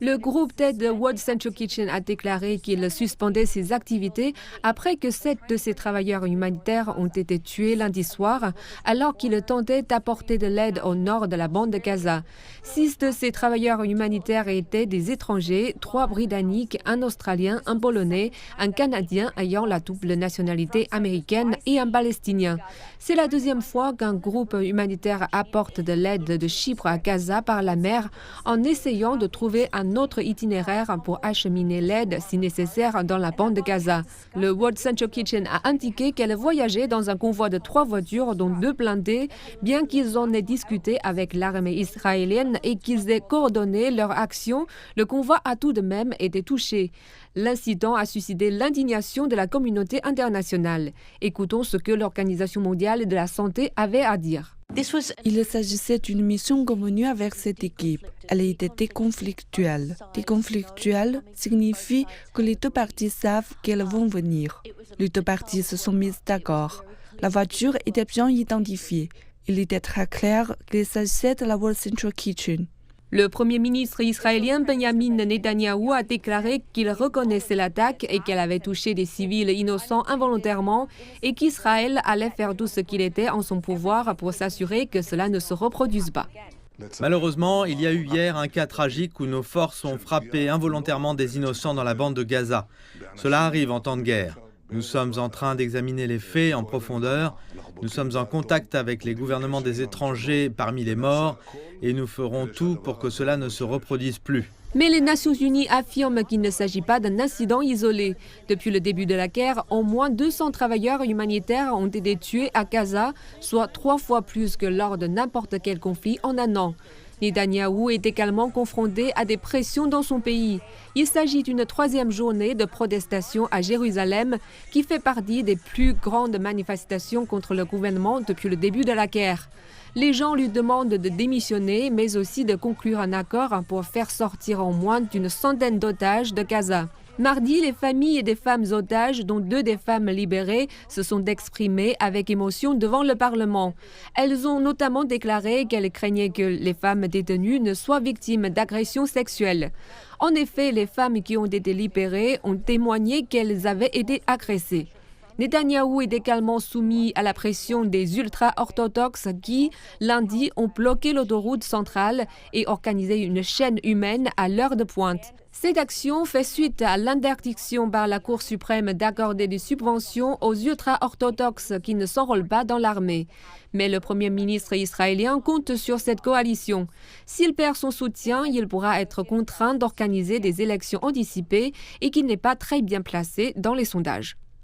Le groupe d'aide World Central Kitchen a déclaré qu'il suspendait ses activités après que 7 de ses travailleurs humanitaires ont été tués lundi soir alors qu'ils tentaient d'apporter de l'aide au nord de la bande de Gaza. 6 de ces travailleurs humanitaires étaient des étrangers, 3 Britanniques, un Australien, un Polonais, un Canadien ayant la double nationalité américaine et un Palestinien. C'est la deuxième fois qu'un groupe humanitaire apporte de l'aide de Chypre à Gaza par la mer en essayant de trouver un autre itinéraire pour acheminer l'aide si nécessaire dans la bande de Gaza. Le World Central Kitchen a indiqué qu'elle voyageait dans un convoi de 3 voitures dont 2 blindées, bien qu'ils en aient discuté avec l'armée israélienne et qu'ils aient coordonné leur action, le convoi a tout de même été touché. L'incident a suscité l'indignation de la communauté internationale. Écoutons ce que l'Organisation mondiale de la santé avait à dire. Il s'agissait d'une mission convenue avec cette équipe. Elle était déconflictuelle. Déconflictuelle signifie que les deux parties savent qu'elles vont venir. Les deux parties se sont mises d'accord. La voiture était bien identifiée. Il était très clair qu'il s'agissait de la World Central Kitchen. Le Premier ministre israélien Benjamin Netanyahou a déclaré qu'il reconnaissait l'attaque et qu'elle avait touché des civils innocents involontairement et qu'Israël allait faire tout ce qu'il était en son pouvoir pour s'assurer que cela ne se reproduise pas. Malheureusement, il y a eu hier un cas tragique où nos forces ont frappé involontairement des innocents dans la bande de Gaza. Cela arrive en temps de guerre. Nous sommes en train d'examiner les faits en profondeur. Nous sommes en contact avec les gouvernements des étrangers parmi les morts et nous ferons tout pour que cela ne se reproduise plus. Mais les Nations Unies affirment qu'il ne s'agit pas d'un incident isolé. Depuis le début de la guerre, au moins 200 travailleurs humanitaires ont été tués à Gaza, soit 3 fois plus que lors de n'importe quel conflit en un an. Netanyahou est également confronté à des pressions dans son pays. Il s'agit d'une 3e journée de protestation à Jérusalem qui fait partie des plus grandes manifestations contre le gouvernement depuis le début de la guerre. Les gens lui demandent de démissionner, mais aussi de conclure un accord pour faire sortir au moins d'une centaine d'otages de Gaza. Mardi, les familles des femmes otages, dont 2 des femmes libérées, se sont exprimées avec émotion devant le Parlement. Elles ont notamment déclaré qu'elles craignaient que les femmes détenues ne soient victimes d'agressions sexuelles. En effet, les femmes qui ont été libérées ont témoigné qu'elles avaient été agressées. Netanyahou est également soumis à la pression des ultra-orthodoxes qui, lundi, ont bloqué l'autoroute centrale et organisé une chaîne humaine à l'heure de pointe. Cette action fait suite à l'interdiction par la Cour suprême d'accorder des subventions aux ultra-orthodoxes qui ne s'enrôlent pas dans l'armée. Mais le Premier ministre israélien compte sur cette coalition. S'il perd son soutien, il pourra être contraint d'organiser des élections anticipées et qu'il n'est pas très bien placé dans les sondages.